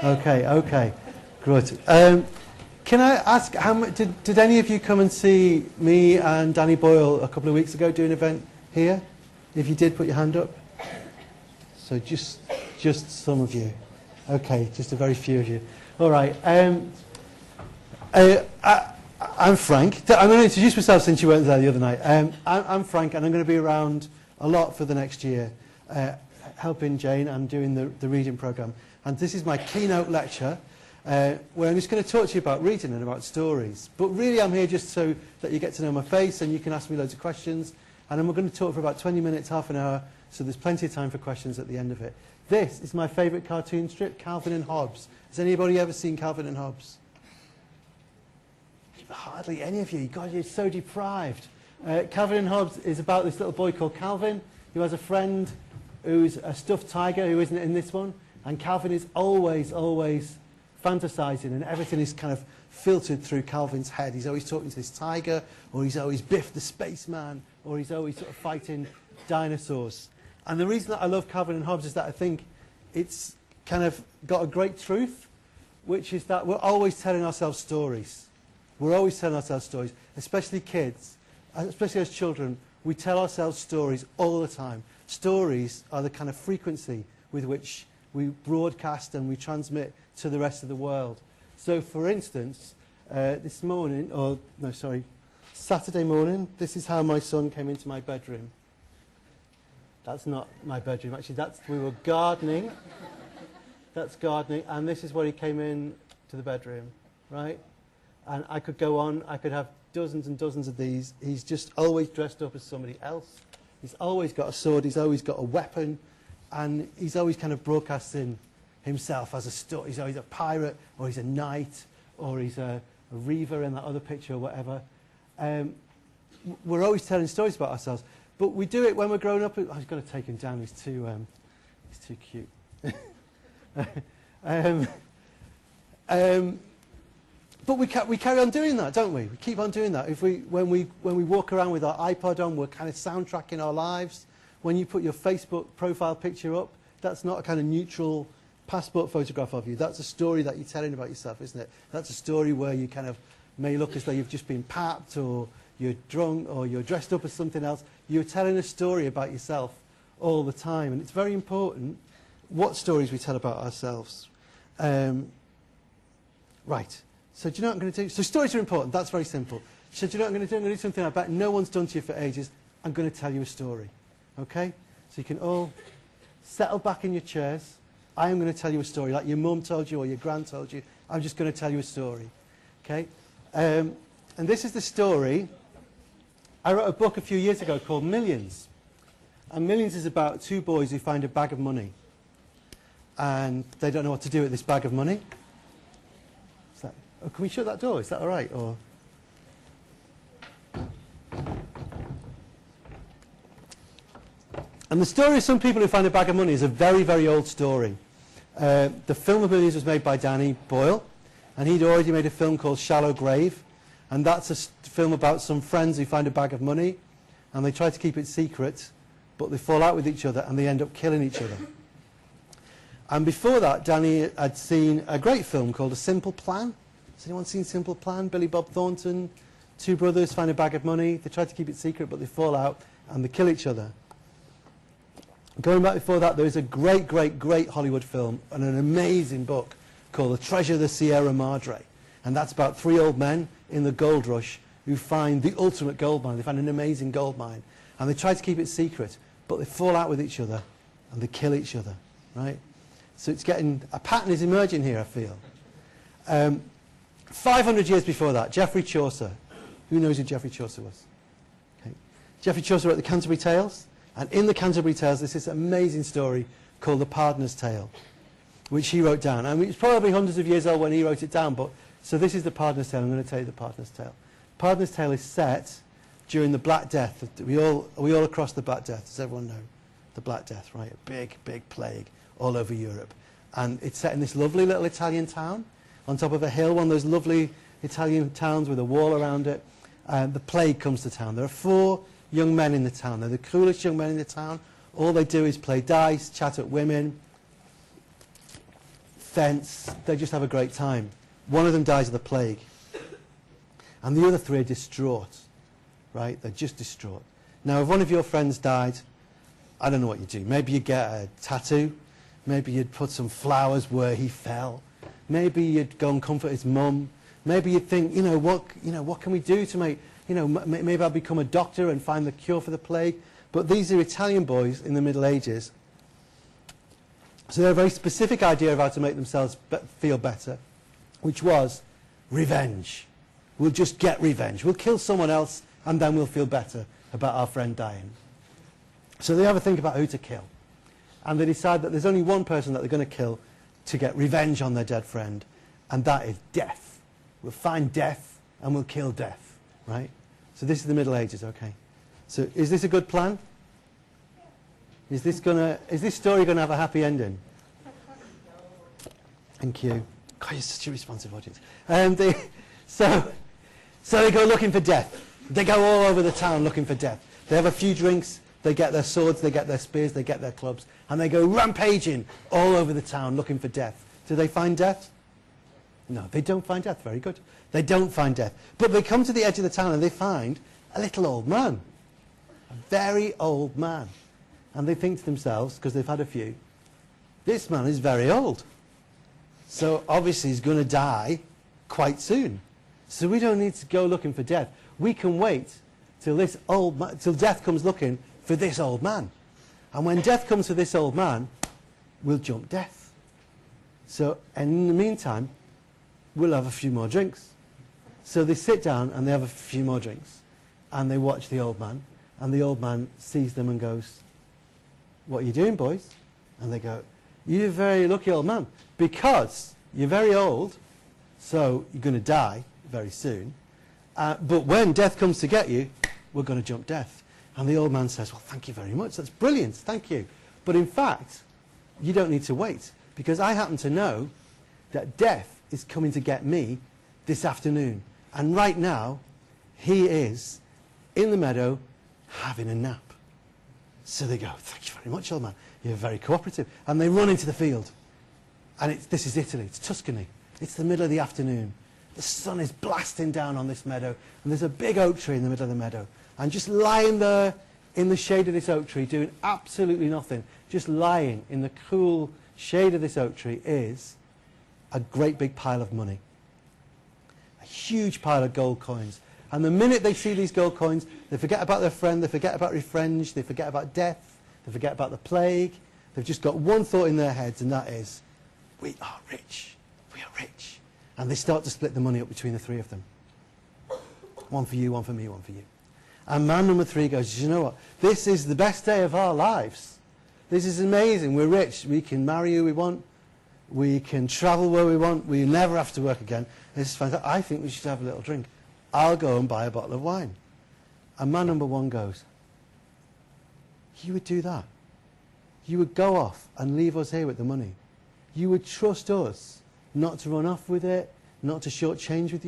Okay, good. Can I ask, did any of you come and see me and Danny Boyle a couple of weeks ago do an event here? If you did, put your hand up. So just some of you. Okay, just a very few of you. All right. I'm Frank. I'm going to introduce myself since you weren't there the other night. I'm Frank, and I'm going to be around a lot for the next year, helping Jane. I'm doing the reading program. And this is my keynote lecture, where I'm just going to talk to you about reading and about stories. But really, I'm here just so that you get to know my face, and you can ask me loads of questions. And then we're going to talk for about 20 minutes, half an hour, so there's plenty of time for questions at the end of it. This is my favourite cartoon strip, Calvin and Hobbes. Has anybody ever seen Calvin and Hobbes? Hardly any of you. God, you're so deprived. Calvin and Hobbes is about this little boy called Calvin, who has a friend who's a stuffed tiger who isn't in this one. And Calvin is always fantasizing, and everything is kind of filtered through Calvin's head. He's always talking to this tiger, or he's always Biff the spaceman, or he's always sort of fighting dinosaurs. And the reason that I love Calvin and Hobbes is that I think it's kind of got a great truth, which is that we're always telling ourselves stories. We're always telling ourselves stories, especially kids, especially as children. We tell ourselves stories all the time. Stories are the kind of frequency with which we broadcast and we transmit to the rest of the world. So, for instance, this morning, Saturday morning, this is how my son came into my bedroom. That's not my bedroom, actually. We were gardening. That's gardening, and this is where he came in to the bedroom, right? And I could go on. I could have dozens and dozens of these. He's just always dressed up as somebody else. He's always got a sword. He's always got a weapon. And he's always kind of broadcasting himself as a story. He's always a pirate, or he's a knight, or he's a reaver in that other picture, or whatever. We're always telling stories about ourselves. But we do it when we're growing up. I've got to take him down. He's too cute. But we carry on doing that, don't we? We keep on doing that. When we walk around with our iPod on, we're kind of soundtracking our lives. When you put your Facebook profile picture up, that's not a kind of neutral passport photograph of you. That's a story that you're telling about yourself, isn't it? That's a story where you kind of may look as though you've just been papped, or you're drunk, or you're dressed up as something else. You're telling a story about yourself all the time. And it's very important what stories we tell about ourselves. Right. So do you know what I'm going to do? So stories are important. That's very simple. So do you know what I'm going to do? I'm going to do something I bet no one's done to you for ages. I'm going to tell you a story. Okay? So you can all settle back in your chairs. I am going to tell you a story like your mum told you or your gran told you. I'm just going to tell you a story. Okay? And this is the story. I wrote a book a few years ago called Millions. And Millions is about two boys who find a bag of money. And they don't know what to do with this bag of money. Oh, can we shut that door? Is that all right? Or and the story of some people who find a bag of money is a very, very old story. The film of Millions was made by Danny Boyle, and he'd already made a film called Shallow Grave, and that's a film about some friends who find a bag of money, and they try to keep it secret, but they fall out with each other, and they end up killing each other. And before that, Danny had seen a great film called A Simple Plan. Has anyone seen Simple Plan? Billy Bob Thornton, two brothers find a bag of money. They try to keep it secret, but they fall out and they kill each other. Going back before that, there is a great Hollywood film and an amazing book called The Treasure of the Sierra Madre. And that's about three old men in the gold rush who find the ultimate gold mine. They find an amazing gold mine. And they try to keep it secret, but they fall out with each other and they kill each other, right? So it's getting, a pattern is emerging here, I feel. 500 years before that, Geoffrey Chaucer. Who knows who Geoffrey Chaucer was? Okay. Geoffrey Chaucer wrote the Canterbury Tales, and in the Canterbury Tales there's this amazing story called The Pardoner's Tale, which he wrote down. I mean, it's probably hundreds of years old when he wrote it down, but so this is The Pardoner's Tale. I'm going to tell you The Pardoner's Tale. Pardoner's Tale is set during the Black Death. We all across the Black Death, does everyone know? The Black Death, right? A big plague all over Europe. And it's set in this lovely little Italian town on top of a hill, one of those lovely Italian towns with a wall around it. The plague comes to town. There are 4 young men in the town. They're the coolest young men in the town. All they do is play dice, chat at women, fence. They just have a great time. One of them dies of the plague. And the other three are distraught, right? They're just distraught. Now, if one of your friends died, I don't know what you do. Maybe you get a tattoo. Maybe you'd put some flowers where he fell. Maybe you'd go and comfort his mum. Maybe you'd think, what can we do to make, maybe I'll become a doctor and find the cure for the plague. But these are Italian boys in the Middle Ages. So they had a very specific idea of how to make themselves feel better, which was revenge. We'll just get revenge. We'll kill someone else and then we'll feel better about our friend dying. So they have a think about who to kill. And they decide that there's only one person that they're going to kill to get revenge on their dead friend, and that is death. We'll find death and we'll kill death, right? So this is the Middle Ages, okay. So is this a good plan? Is this story going to have a happy ending? Thank you. God, you're such a responsive audience. So they go looking for death. They go all over the town looking for death. They have a few drinks, they get their swords, they get their spears, they get their clubs, and they go rampaging all over the town looking for death. Do they find death? No, they don't find death. Very good. They don't find death. But they come to the edge of the town and they find a little old man. A very old man. And they think to themselves, because they've had a few, this man is very old. So obviously he's going to die quite soon. So we don't need to go looking for death. We can wait till death comes looking for this old man. And when death comes for this old man, we'll jump death. So in the meantime, we'll have a few more drinks. So they sit down and they have a few more drinks. And they watch the old man. And the old man sees them and goes, "What are you doing, boys?" And they go, "You're a very lucky old man, because you're very old, so you're going to die very soon. But when death comes to get you, we're going to jump death." And the old man says, "Well, thank you very much. That's brilliant. Thank you. But in fact, you don't need to wait, because I happen to know that death is coming to get me this afternoon. And right now, he is in the meadow having a nap." So they go, "Thank you very much, old man. You're very cooperative." And they run into the field. And this is Italy. It's Tuscany. It's the middle of the afternoon. The sun is blasting down on this meadow. And there's a big oak tree in the middle of the meadow. And just lying there in the shade of this oak tree, doing absolutely nothing, just lying in the cool shade of this oak tree, is a great big pile of money. A huge pile of gold coins. And the minute they see these gold coins, they forget about their friend, they forget about revenge, they forget about death, they forget about the plague. They've just got one thought in their heads, and that is, we are rich. We are rich. And they start to split the money up between the three of them. One for you, one for me, one for you. And man number 3 goes, "You know what? This is the best day of our lives. This is amazing. We're rich. We can marry who we want. We can travel where we want. We never have to work again. This is fantastic. I think we should have a little drink. I'll go and buy a bottle of wine." And man number 1 goes, "You would do that? You would go off and leave us here with the money? You would trust us not to run off with it, not to shortchange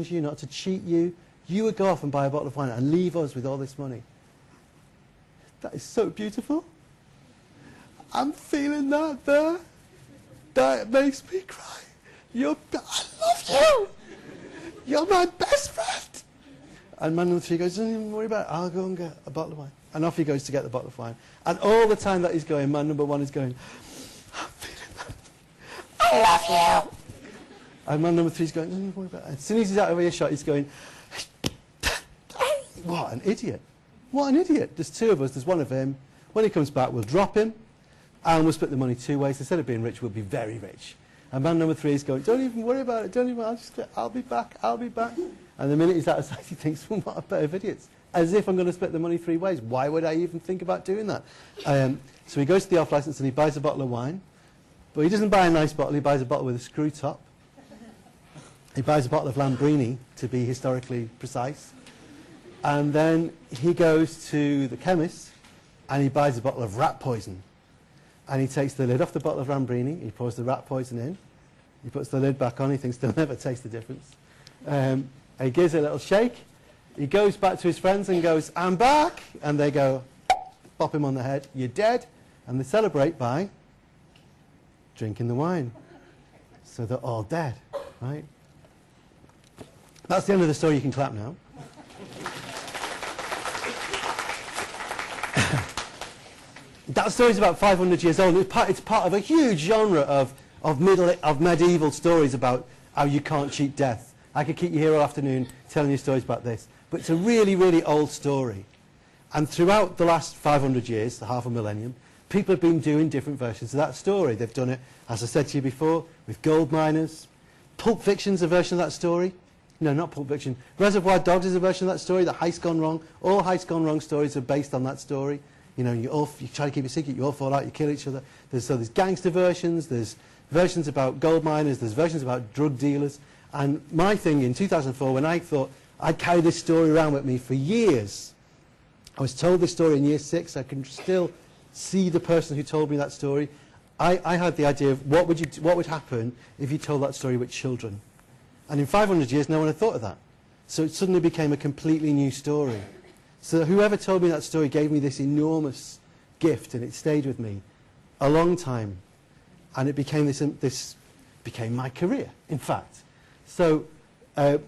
you, not to cheat you? You would go off and buy a bottle of wine and leave us with all this money?" That is so beautiful. I'm feeling that there. That makes me cry. I love you. You're my best friend. And man number 3 goes, "Don't even worry about it. I'll go and get a bottle of wine." And off he goes to get the bottle of wine. And all the time that he's going, man number 1 is going, "I'm feeling that. I love you." And man number 3 is going, "Don't even worry about it." As soon as he's out of earshot, he's going, "What an idiot. What an idiot. There's 2 of us, there's 1 of him. When he comes back, we'll drop him, and we'll split the money 2 ways. Instead of being rich, we'll be very rich." And man number 3 is going, "Don't even worry about it. I'll be back. And the minute he's out of sight, he thinks, "Well, what a pair of idiots. As if I'm going to split the money 3 ways. Why would I even think about doing that?" So he goes to the off license and he buys a bottle of wine. But he doesn't buy a nice bottle. He buys a bottle with a screw top. He buys a bottle of Lambrini, to be historically precise. And then he goes to the chemist and he buys a bottle of rat poison. And he takes the lid off the bottle of Lambrini, he pours the rat poison in, he puts the lid back on, he thinks they'll never taste the difference. He gives it a little shake, he goes back to his friends and goes, "I'm back!" And they go, pop him on the head, "You're dead!" And they celebrate by drinking the wine. So they're all dead, right? That's the end of the story. You can clap now. That story's about 500 years old. It's part of a huge genre of medieval stories about how you can't cheat death. I could keep you here all afternoon telling you stories about this. But it's a really, really old story. And throughout the last 500 years, the half a millennium, people have been doing different versions of that story. They've done it, as I said to you before, with gold miners. Pulp Fiction's a version of that story. No, not Pulp Fiction. Reservoir Dogs is a version of that story. The Heist Gone Wrong. All Heist Gone Wrong stories are based on that story. You know, you try to keep it secret, you all fall out, you kill each other. There's gangster versions, there's versions about gold miners, there's versions about drug dealers. And my thing in 2004, when I thought I'd carry this story around with me for years, I was told this story in year 6, I can still see the person who told me that story. I had the idea of what would happen if you told that story with children. And in 500 years, no one had thought of that. So it suddenly became a completely new story. So whoever told me that story gave me this enormous gift, and it stayed with me a long time. And it became this became my career, in fact. So the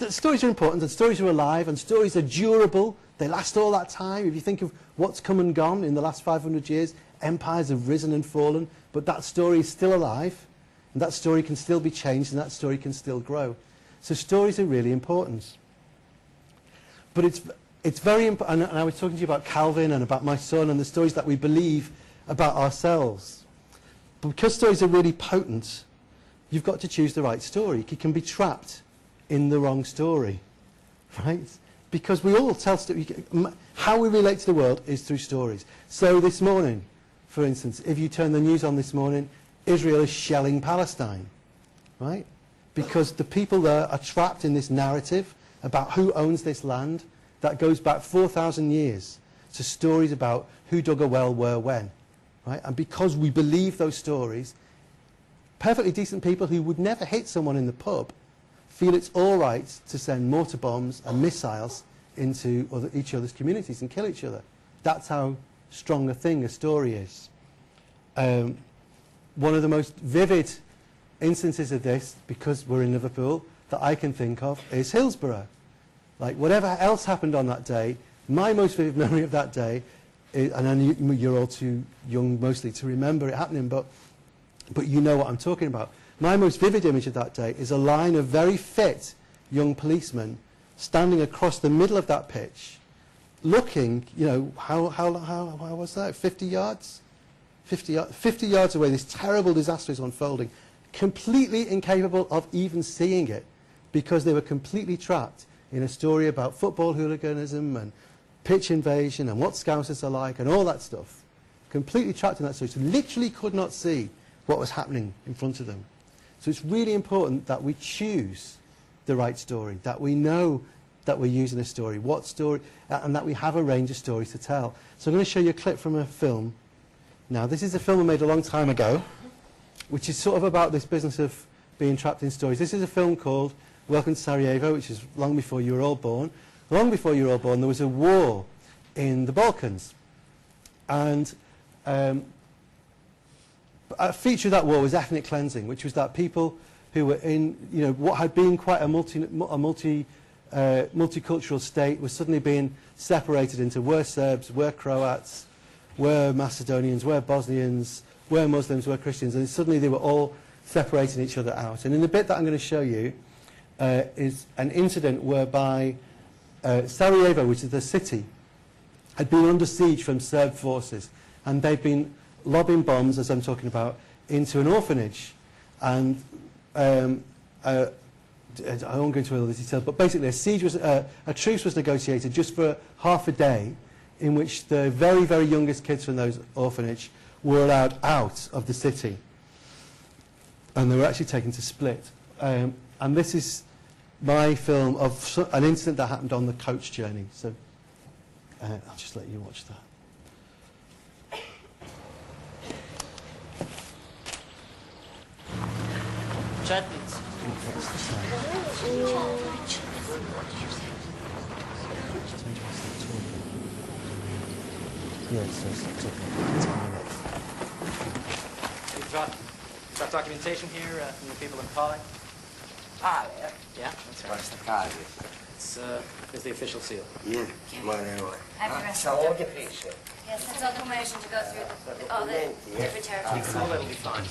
stories are important, and stories are alive, and stories are durable. They last all that time. If you think of what's come and gone in the last 500 years, empires have risen and fallen, but that story is still alive, and that story can still be changed, and that story can still grow. So stories are really important. But it's very important, and I was talking to you about Calvin and about my son and the stories that we believe about ourselves. But because stories are really potent, you've got to choose the right story. You can be trapped in the wrong story, right? Because we all tell stories. How we relate to the world is through stories. So this morning, for instance, if you turn the news on this morning, Israel is shelling Palestine, right? Because the people there are trapped in this narrative about who owns this land that goes back 4,000 years to stories about who dug a well where when, right? And because we believe those stories, perfectly decent people who would never hit someone in the pub feel it's all right to send mortar bombs and missiles into each other's communities and kill each other. That's how strong a thing a story is. One of the most vivid instances of this, because we're in Liverpool, that I can think of is Hillsborough. Like, whatever else happened on that day, my most vivid memory of that day, and I know you're all too young mostly to remember it happening, but you know what I'm talking about. My most vivid image of that day is a line of very fit young policemen standing across the middle of that pitch, looking, you know, how was that, 50 yards? 50 yards away, this terrible disaster is unfolding, completely incapable of even seeing it, because they were completely trapped in a story about football hooliganism and pitch invasion and what Scousers are like and all that stuff. Completely trapped in that story. So literally could not see what was happening in front of them. So it's really important that we choose the right story, that we know that we're using a story, what story, and that we have a range of stories to tell. So I'm going to show you a clip from a film. Now, this is a film I made a long time ago, which is sort of about this business of being trapped in stories. This is a film called Welcome to Sarajevo, which is long before you were all born. Long before you were all born, there was a war in the Balkans. And a feature of that war was ethnic cleansing, which was that people who were in, you know, what had been quite a multicultural state was suddenly being separated into were Serbs, were Croats, were Macedonians, were Bosnians, were Muslims, were Christians, and suddenly they were all separating each other out. And in the bit that I'm going to show you is an incident whereby Sarajevo, which is the city, had been under siege from Serb forces, and they'd been lobbing bombs, as I'm talking about, into an orphanage. And I won't go into all the details, but basically a truce was negotiated just for half a day, in which the very, very youngest kids from those orphanage were allowed out of the city. And they were actually taken to Split. And this is my film of an incident that happened on the coach journey. So I'll just let you watch that. Chatnits. Yes, so it's 10 minutes. Got documentation here from the people in Pali? Pali, eh? Yeah, that's right. What's the card? It's the official seal. Yeah, come on, everyone. Sa ovdje piše. Yes, it's all information to go through all the different territories. All that'll be fine.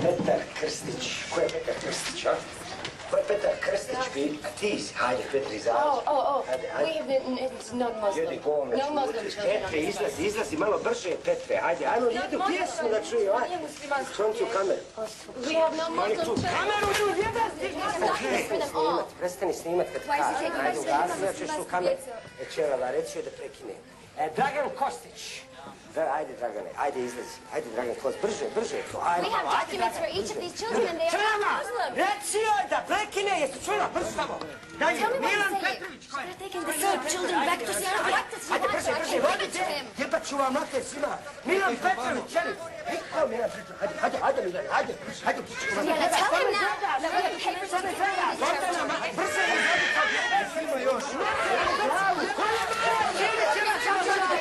Petar Krstić. Ko je Petar Krstić, a? Ko je Petar Krstić? A ti si, hajde, Petri, zađi. It's non-Muslim. Jedi govno. No Muslim children. Petre, izlazi malo brže, Petre, hajde. Ajmo, jedu pjesmu da čuju, ajde. Soncu kameru. We have no Muslim Kameru, ljudi, prestani snimat kad kažem. Ajde, ugasnija ćeš tu kameru. Čelava, reći joj da prekine. Dragan Kostić. Ajde, Dragane, ajde, izlazi. Ajde, Dragan Kostić, brže. We have documents for each of these children and they are not Muslim. Reci joj da prekine, jesi čula, brzo tamo. Daj, Milan Petrović, ko je? The third children back to Serbia. Ajde, brže, vodite. Jebat ću vam mater svima. Milan Petrović, čeli. Niko, Milan Petrović, ajde, Milan, ajde. Yeah, tell him now that we have papers on the ground. Brzo, svima još.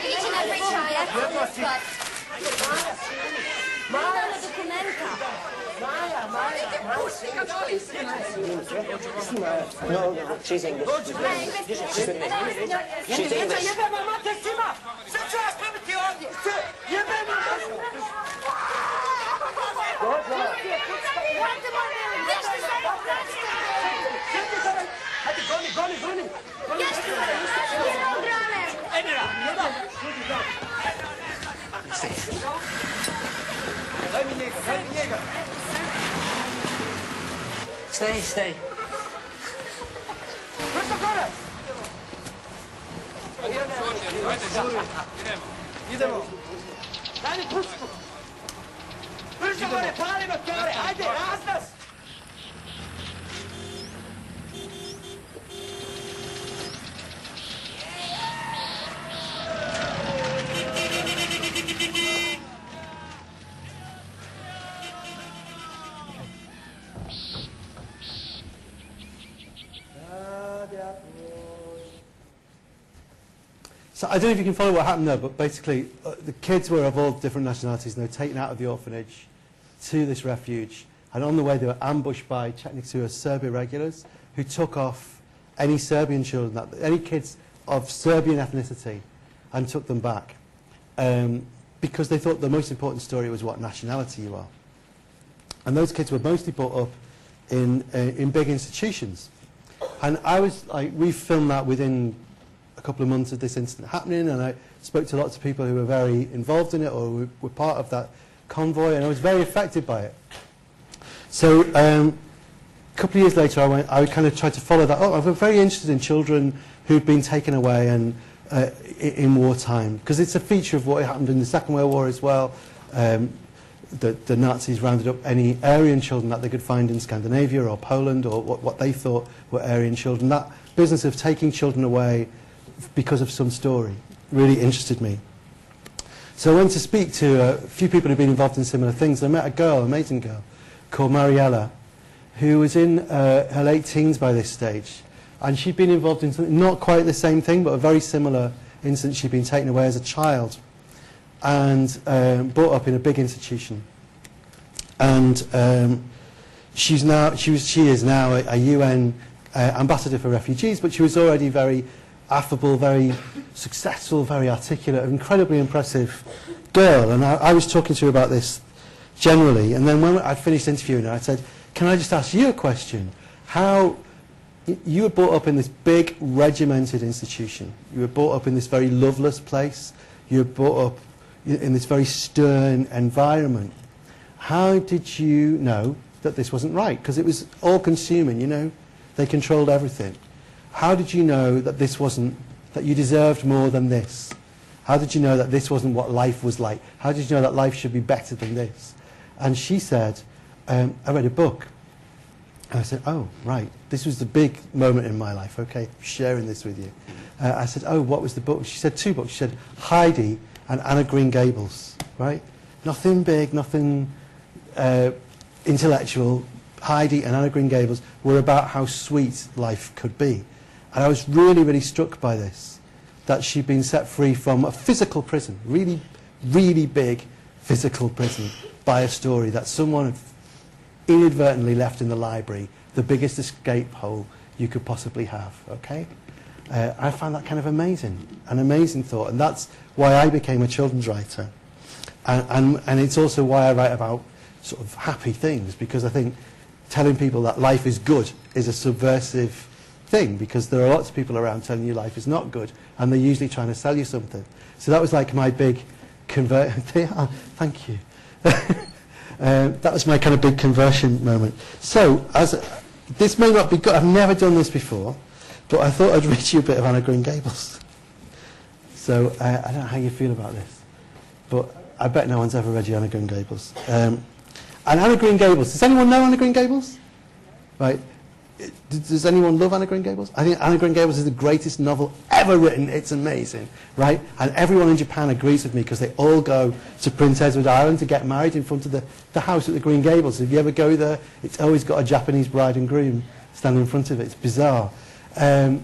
Each and every child, but Maja documenta. No, she's English. She's English. Jebema mater svima! Sad ću vas pribiti ovdje! Jebema! Hajde, goni! Enira! Daj mi njega! Stay. Brzo gore! Idemo! Daj mi pušku! Brzo gore, palimo tjore! Ajde, raznas! So I don't know if you can follow what happened there, but basically the kids were of all different nationalities and they were taken out of the orphanage to this refuge. And on the way they were ambushed by Chetniks who were Serbia regulars who took off any Serbian children, any kids of Serbian ethnicity, and took them back. Because they thought the most important story was what nationality you are. And those kids were mostly brought up in big institutions. And I was like, we filmed that within a couple of months of this incident happening, and I spoke to lots of people who were very involved in it or were part of that convoy, and I was very affected by it. So a couple of years later I kind of tried to follow that up. I was very interested in children who'd been taken away and in wartime, because it's a feature of what happened in the Second World War as well. The Nazis rounded up any Aryan children that they could find in Scandinavia or Poland, or what they thought were Aryan children. That business of taking children away because of some story really interested me. So I went to speak to a few people who'd been involved in similar things. I met a girl, an amazing girl, called Mariella, who was in her late teens by this stage. And she'd been involved in something, not quite the same thing, but a very similar incident. She'd been taken away as a child and brought up in a big institution. And she is now a UN ambassador for refugees, but she was already very affable, very successful, very articulate, an incredibly impressive girl. And I was talking to her about this generally, and then when I'd finished interviewing her, I said, can I just ask you a question? How you were brought up in this big regimented institution. You were brought up in this very loveless place. You were brought up in this very stern environment. How did you know that this wasn't right? Because it was all-consuming, you know. They controlled everything. How did you know that this wasn't, that you deserved more than this? How did you know that this wasn't what life was like? How did you know that life should be better than this? And she said, I read a book. And I said, oh, right. This was the big moment in my life. Okay, sharing this with you. I said, oh, what was the book? She said two books. She said, Heidi and Anna Green Gables, right? Nothing big, nothing intellectual. Heidi and Anna Green Gables were about how sweet life could be. And I was really, really struck by this, that she'd been set free from a physical prison, really, really big physical prison, by a story that someone had inadvertently left in the library, the biggest escape hole you could possibly have, okay? I found that kind of amazing, an amazing thought, and that's why I became a children's writer. And it's also why I write about sort of happy things, because I think telling people that life is good is a subversive thing, because there are lots of people around telling you life is not good, and they're usually trying to sell you something. So that was like my big thank you. That was my kind of big conversion moment. So, this may not be good, I've never done this before, but I thought I'd read you a bit of Anna Green Gables. So, I don't know how you feel about this, but I bet no one's ever read you Anna Green Gables. And Anna Green Gables, does anyone know Anna Green Gables? Right. Does anyone love Anna Green Gables? I think Anna Green Gables is the greatest novel ever written. It's amazing, right? And everyone in Japan agrees with me, because they all go to Prince Edward Island to get married in front of the house at the Green Gables. If you ever go there, it's always got a Japanese bride and groom standing in front of it. It's bizarre. And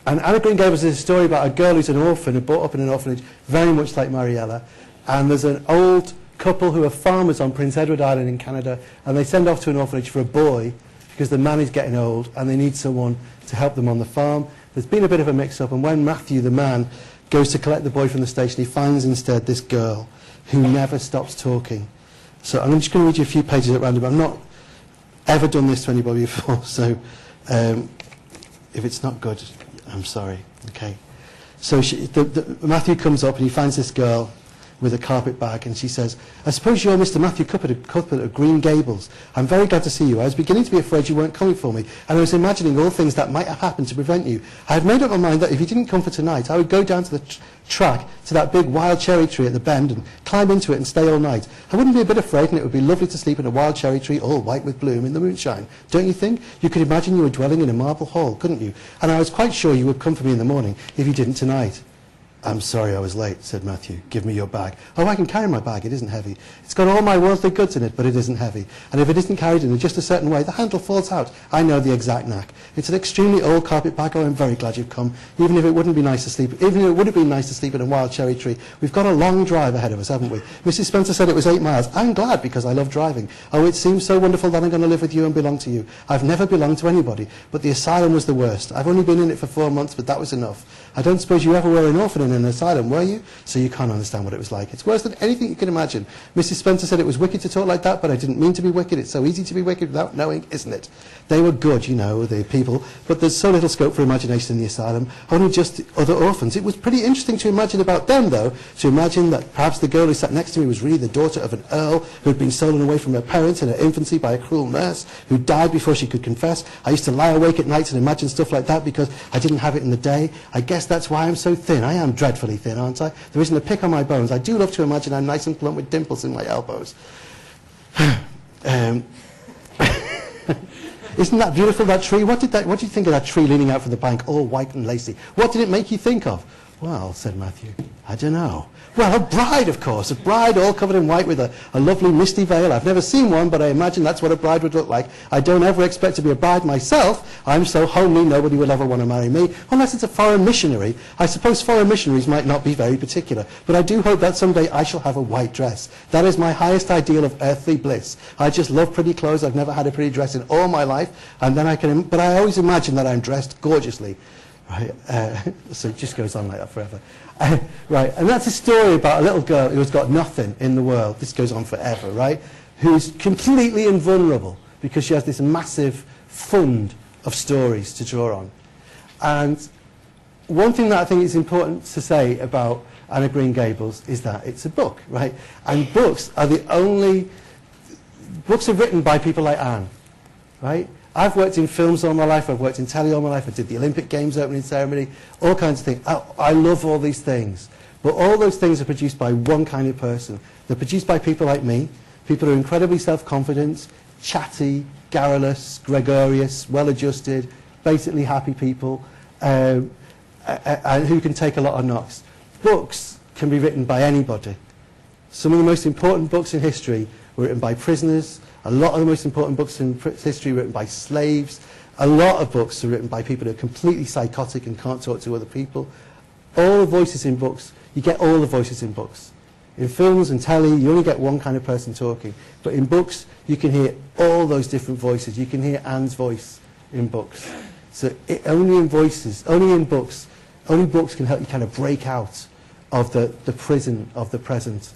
Anna Green Gables is a story about a girl who's an orphan, who brought up in an orphanage, very much like Mariella. And there's an old couple who are farmers on Prince Edward Island in Canada, and they send off to an orphanage for a boy, because the man is getting old and they need someone to help them on the farm. There's been a bit of a mix-up, and when Matthew, the man, goes to collect the boy from the station, he finds instead this girl who never stops talking. So I'm just going to read you a few pages at random. I've not ever done this to anybody before, so if it's not good, I'm sorry. Okay. So Matthew comes up and he finds this girl with a carpet bag, and she says, "I suppose you're Mr. Matthew Cuthbert of Green Gables. I'm very glad to see you. I was beginning to be afraid you weren't coming for me, and I was imagining all things that might have happened to prevent you. I had made up my mind that if you didn't come for tonight, I would go down to the track to that big wild cherry tree at the bend and climb into it and stay all night. I wouldn't be a bit afraid, and it would be lovely to sleep in a wild cherry tree all white with bloom in the moonshine. Don't you think? You could imagine you were dwelling in a marble hall, couldn't you? And I was quite sure you would come for me in the morning if you didn't tonight." "I'm sorry I was late," said Matthew. "Give me your bag." "Oh, I can carry my bag. It isn't heavy. It's got all my worldly goods in it, but it isn't heavy. And if it isn't carried in just a certain way, the handle falls out. I know the exact knack. It's an extremely old carpet bag. Oh, I'm very glad you've come. Even if it wouldn't be nice to sleep, even if it would have been nice to sleep in a wild cherry tree, we've got a long drive ahead of us, haven't we? Mrs. Spencer said it was 8 miles. I'm glad, because I love driving. Oh, it seems so wonderful that I'm going to live with you and belong to you. I've never belonged to anybody, but the asylum was the worst. I've only been in it for 4 months, but that was enough. I don't suppose you ever were an orphan in an asylum, were you? So you can't understand what it was like. It's worse than anything you can imagine. Mrs. Spencer said it was wicked to talk like that, but I didn't mean to be wicked. It's so easy to be wicked without knowing, isn't it? They were good, you know, the people, but there's so little scope for imagination in the asylum, only just other orphans. It was pretty interesting to imagine about them, though, to imagine that perhaps the girl who sat next to me was really the daughter of an earl who had been stolen away from her parents in her infancy by a cruel nurse, who died before she could confess. I used to lie awake at nights and imagine stuff like that because I didn't have it in the day. I guess that's why I'm so thin. I am dreadfully thin, aren't I? There isn't a pick on my bones. I do love to imagine I'm nice and plump with dimples in my elbows." Isn't that beautiful, that tree? What do you think of that tree leaning out from the bank, all white and lacy? What did it make you think of? "Well," said Matthew, "I don't know." "Well, a bride, of course. A bride all covered in white with a lovely misty veil. I've never seen one, but I imagine that's what a bride would look like. I don't ever expect to be a bride myself. I'm so homely, nobody will ever want to marry me, unless it's a foreign missionary. I suppose foreign missionaries might not be very particular, but I do hope that someday I shall have a white dress. That is my highest ideal of earthly bliss. I just love pretty clothes. I've never had a pretty dress in all my life, and then but I always imagine that I'm dressed gorgeously." Right, so it just goes on like that forever. Right, and that's a story about a little girl who has got nothing in the world. This goes on forever, right? Who's completely invulnerable because she has this massive fund of stories to draw on. And one thing that I think is important to say about Anna Green Gables is that it's a book, right? And books are written by people like Anne, right? I've worked in films all my life, I've worked in telly all my life, I did the Olympic Games opening ceremony, all kinds of things. I love all these things. But all those things are produced by one kind of person. They're produced by people like me, people who are incredibly self-confident, chatty, garrulous, gregarious, well-adjusted, basically happy people, and who can take a lot of knocks. Books can be written by anybody. Some of the most important books in history were written by prisoners. A lot of the most important books in history were written by slaves. A lot of books are written by people who are completely psychotic and can't talk to other people. All the voices in books, you get all the voices in books. In films and telly, you only get one kind of person talking. But in books, you can hear all those different voices. You can hear Anne's voice in books. So only in books, only books can help you kind of break out of the prison of the present.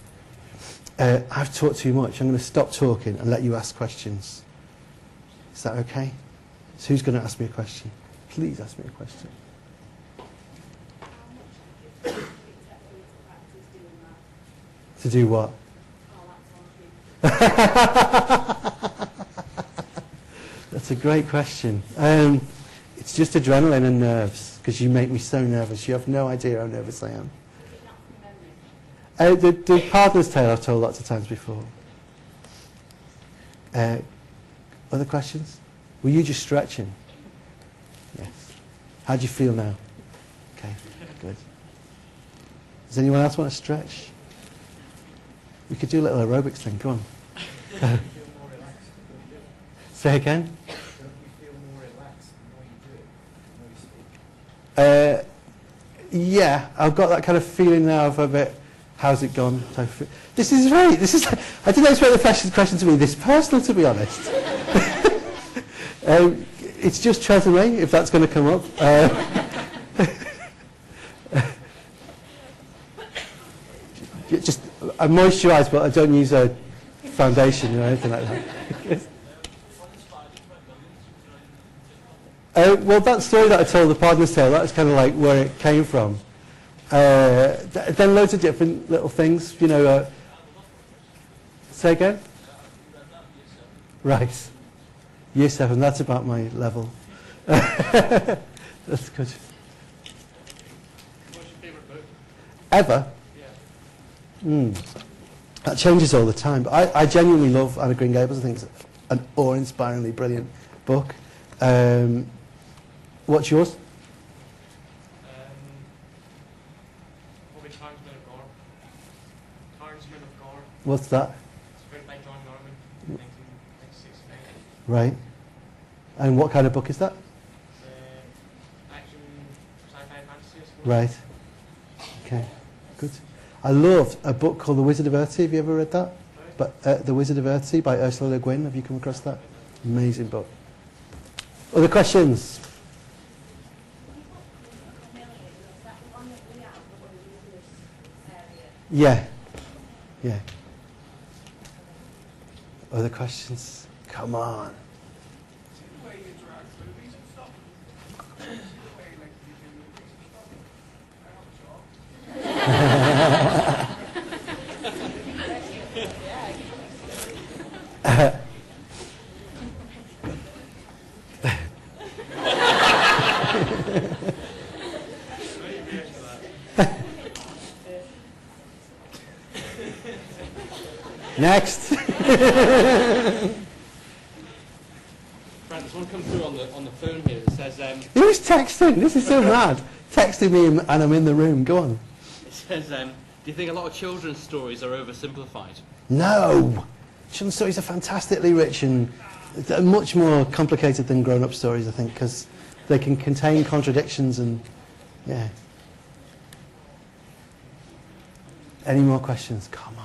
I've talked too much. I'm going to stop talking and let you ask questions. Is that okay? So who's going to ask me a question? Please ask me a question. To do what? That's a great question. It's just adrenaline and nerves, because you make me so nervous. You have no idea how nervous I am. The Partner's Tale I've told lots of times before. Other questions? Were you just stretching? Yes. How do you feel now? Okay, good. Does anyone else want to stretch? We could do a little aerobics thing. Go on. Say again? Don't you feel more relaxed the more you do it, the more you speak? Yeah, I've got that kind of feeling now of a bit, how's it gone? This is I didn't expect the question to be this personal, to be honest. It's just treasury, if that's going to come up. I moisturise, but I don't use a foundation or anything like that. Well, that story that I told, The Partner's Tale, that's kind of like where it came from. Then loads of different little things, you know. Say again? Right. Year 7, that's about my level. That's good. What's your favourite book? Ever? Yeah. That changes all the time. But I genuinely love Anna Green Gables. I think it's an awe-inspiringly brilliant book. What's yours? Probably Clansmen of Gore. Clansmen of Gore. What's that? It's written by John Norman, 1969. Right. And what kind of book is that? Action, sci-fi, fantasy, I suppose. Right. Okay. Good. I loved a book called The Wizard of Earthsea. Have you ever read that? But The Wizard of Earthsea by Ursula Le Guin. Have you come across that? Amazing book. Other questions? Yeah. Yeah. Other questions? Come on. Next. Right, there's one come through on the phone here that says, Who's texting? This is so mad. Texting me and I'm in the room. Go on. it says, do you think a lot of children's stories are oversimplified? No. Children's stories are fantastically rich and they're much more complicated than grown-up stories, I think, because they can contain contradictions and, yeah. Any more questions? Come on.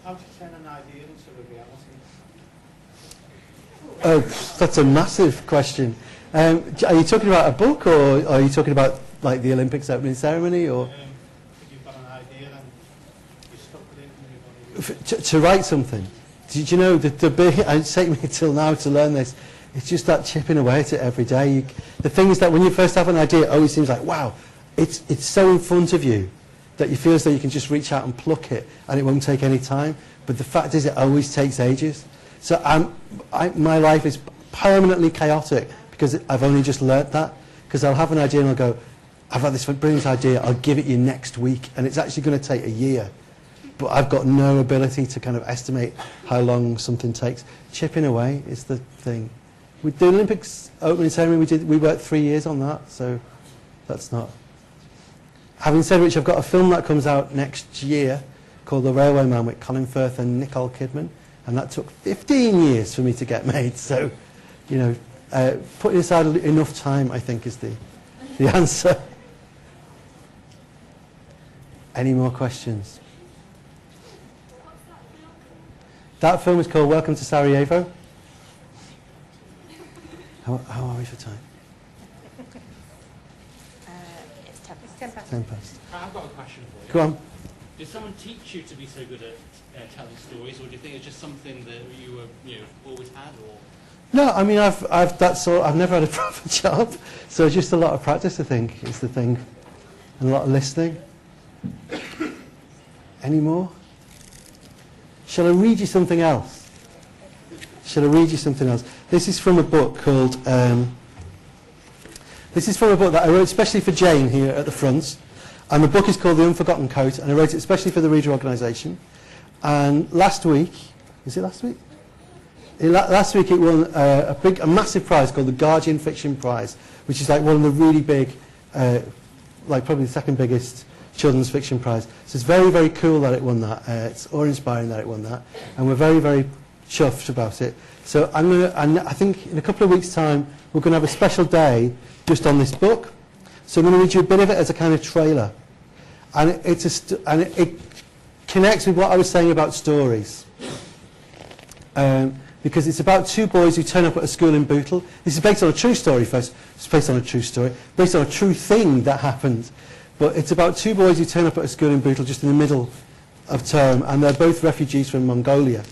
How to turn an idea into a reality? Oh, that's a massive question. Are you talking about a book, or are you talking about like the Olympics opening ceremony, or If you've got an idea and you're stuck with it and you want to to write something? Did you know the big? It's taken me till now to learn this. It's just that chipping away at it every day. The thing is that when you first have an idea, it always seems like, wow, it's so in front of you that you feel as though you can just reach out and pluck it and it won't take any time. But the fact is, it always takes ages. So my life is permanently chaotic because I've only just learnt that. Because I'll have an idea and I'll go, I've had this brilliant idea, I'll give it you next week, and it's actually going to take a year. But I've got no ability to kind of estimate how long something takes. Chipping away is the thing. With the Olympics opening ceremony, we worked 3 years on that, so that's not. Having said which, I've got a film that comes out next year called The Railway Man with Colin Firth and Nicole Kidman, and that took 15 years for me to get made. So, you know, putting aside enough time, I think, is the answer. Any more questions? That film is called Welcome to Sarajevo. How are we for time? It's 10 past. 10 past. I've got a question for you. Go on. Did someone teach you to be so good at telling stories, or do you think it's just something that you were, always had, or? No, I mean, I've never had a proper job, so just a lot of practice, I think, is the thing, and a lot of listening. Any more? Shall I read you something else? This is from a book called, this is from a book that I wrote especially for Jane here at the front. And the book is called The Unforgotten Coat, and I wrote it especially for the Reader Organisation. And last week, is it last week? Last week it won a massive prize called the Guardian Fiction Prize, which is like one of the really big, like probably the second biggest children's fiction prize. So it's very, very cool that it won that. It's awe-inspiring that it won that, and we're very, very chuffed about it. So I think in a couple of weeks' time we're going to have a special day just on this book. So I'm going to read you a bit of it as a kind of trailer, and it connects with what I was saying about stories. Because it's about two boys who turn up at a school in Bootle. This is based on a true story first. It's based on a true story, based on a true thing that happened. But it's about two boys who turn up at a school in Bootle just in the middle of term, and they're both refugees from Mongolia.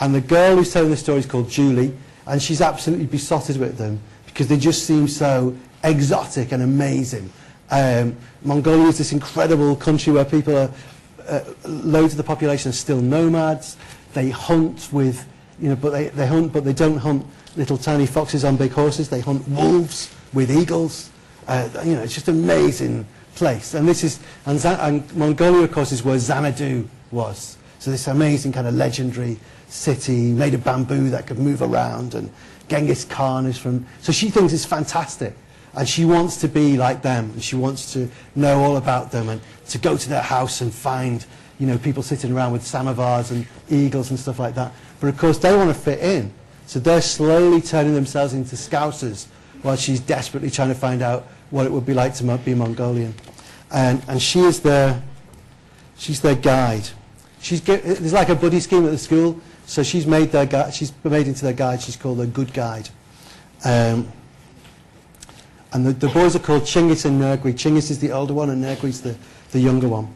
And the girl who's telling the story is called Julie, and she's absolutely besotted with them because they just seem so exotic and amazing. Mongolia is this incredible country where people are, loads of the population are still nomads. They hunt with, but they hunt, but they don't hunt little tiny foxes on big horses. They hunt wolves with eagles. It's just an amazing place. And this is, and Mongolia, of course, is where Xanadu was. So this amazing kind of legendary city made of bamboo that could move around, and Genghis Khan is from. So she thinks it's fantastic, and she wants to be like them, and she wants to know all about them, and to go to their house and find, people sitting around with samovars and eagles and stuff like that. But of course they want to fit in, so they're slowly turning themselves into Scousers while she's desperately trying to find out what it would be like to be Mongolian. And she's their guide. There's like a buddy scheme at the school, so she's made into their guide. She's called a good guide. And the boys are called Chingis and Nergui. Chingis is the older one, and Nergui's the younger one.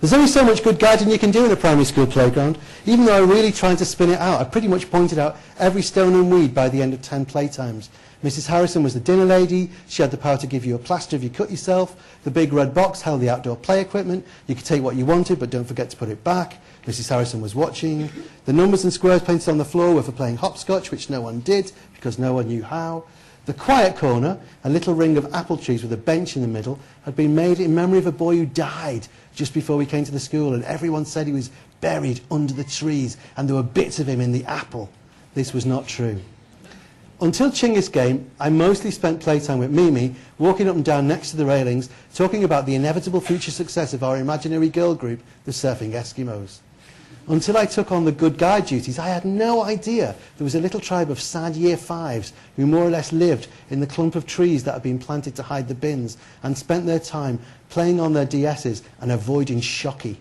There's only so much good guiding you can do in a primary school playground. Even though I'm really trying to spin it out, I pretty much pointed out every stone and weed by the end of 10 playtimes. Mrs. Harrison was the dinner lady. She had the power to give you a plaster if you cut yourself. The big red box held the outdoor play equipment. You could take what you wanted, but don't forget to put it back. Mrs. Harrison was watching. The numbers and squares painted on the floor were for playing hopscotch, which no one did because no one knew how. The quiet corner, a little ring of apple trees with a bench in the middle, had been made in memory of a boy who died just before we came to the school, and everyone said he was buried under the trees and there were bits of him in the apple. This was not true. Until Chingis game, I mostly spent playtime with Mimi, walking up and down next to the railings, talking about the inevitable future success of our imaginary girl group, the Surfing Eskimos. Until I took on the good guide duties, I had no idea there was a little tribe of sad year fives who more or less lived in the clump of trees that had been planted to hide the bins and spent their time playing on their DSs and avoiding Shocky.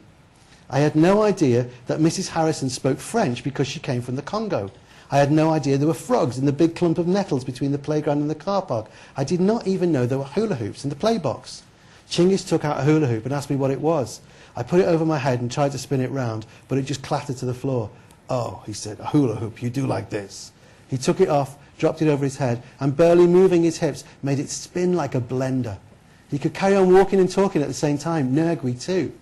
I had no idea that Mrs. Harrison spoke French because she came from the Congo. I had no idea there were frogs in the big clump of nettles between the playground and the car park. I did not even know there were hula hoops in the play box. Chingis took out a hula hoop and asked me what it was. I put it over my head and tried to spin it round, but it just clattered to the floor. "Oh," he said, "a hula hoop, you do like this." He took it off, dropped it over his head, and barely moving his hips made it spin like a blender. He could carry on walking and talking at the same time, Nergui too.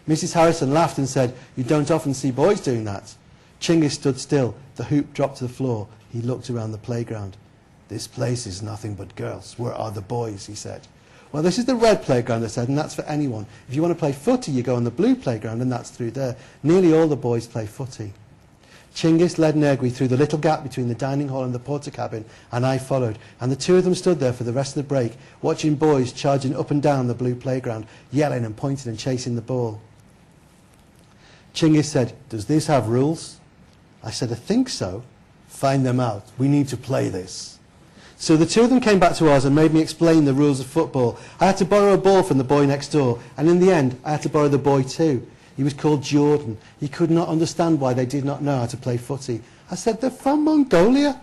Mrs. Harrison laughed and said, "You don't often see boys doing that." Chingis stood still. The hoop dropped to the floor. He looked around the playground. "This place is nothing but girls. Where are the boys?" he said. "Well, this is the red playground," I said, "and that's for anyone. If you want to play footy, you go on the blue playground, and that's through there. Nearly all the boys play footy." Chingis led Nergui through the little gap between the dining hall and the porter cabin, and I followed. And the two of them stood there for the rest of the break, watching boys charging up and down the blue playground, yelling and pointing and chasing the ball. Chingis said, "Does this have rules?" I said, "I think so." "Find them out. We need to play this." So the two of them came back to us and made me explain the rules of football. I had to borrow a ball from the boy next door, and in the end, I had to borrow the boy too. He was called Jordan. He could not understand why they did not know how to play footy. I said, they're from Mongolia.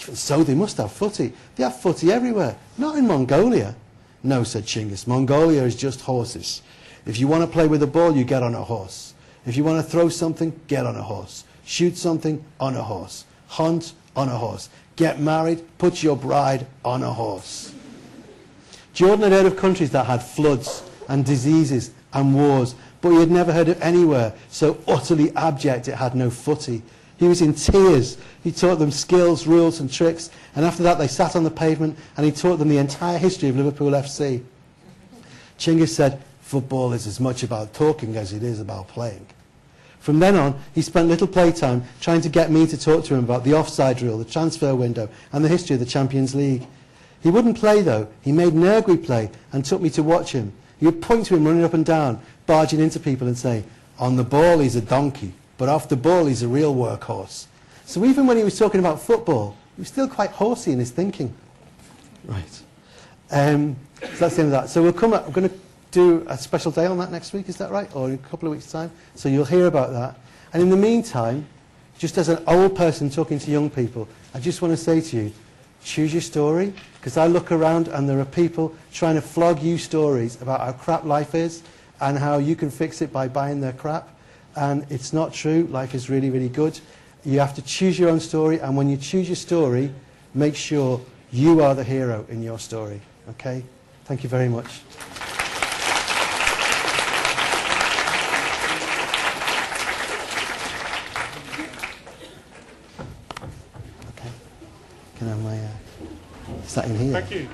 Even so, they must have footy. They have footy everywhere, not in Mongolia. No, said Chinggis, Mongolia is just horses. If you want to play with a ball, you get on a horse. If you want to throw something, get on a horse. Shoot something, on a horse. Hunt, on a horse. Get married, put your bride on a horse. Jordan had heard of countries that had floods and diseases and wars, but he had never heard of anywhere so utterly abject it had no footy. He was in tears. He taught them skills, rules and tricks, and after that they sat on the pavement and he taught them the entire history of Liverpool FC. Chinggis said, football is as much about talking as it is about playing. From then on, he spent little playtime trying to get me to talk to him about the offside rule, the transfer window, and the history of the Champions League. He wouldn't play, though. He made Nergui play and took me to watch him. He would point to him running up and down, barging into people and say, on the ball he's a donkey, but off the ball he's a real workhorse. So even when he was talking about football, he was still quite horsey in his thinking. Right. So that's the end of that. So we're going to do a special day on that next week, is that right? Or in a couple of weeks' time. So you'll hear about that. And in the meantime, just as an old person talking to young people, I just want to say to you, choose your story, because I look around and there are people trying to flog you stories about how crap life is and how you can fix it by buying their crap. And it's not true. Life is really, really good. You have to choose your own story, and when you choose your story, make sure you are the hero in your story. Okay? Thank you very much. Can I have my... is that in here? Thank you.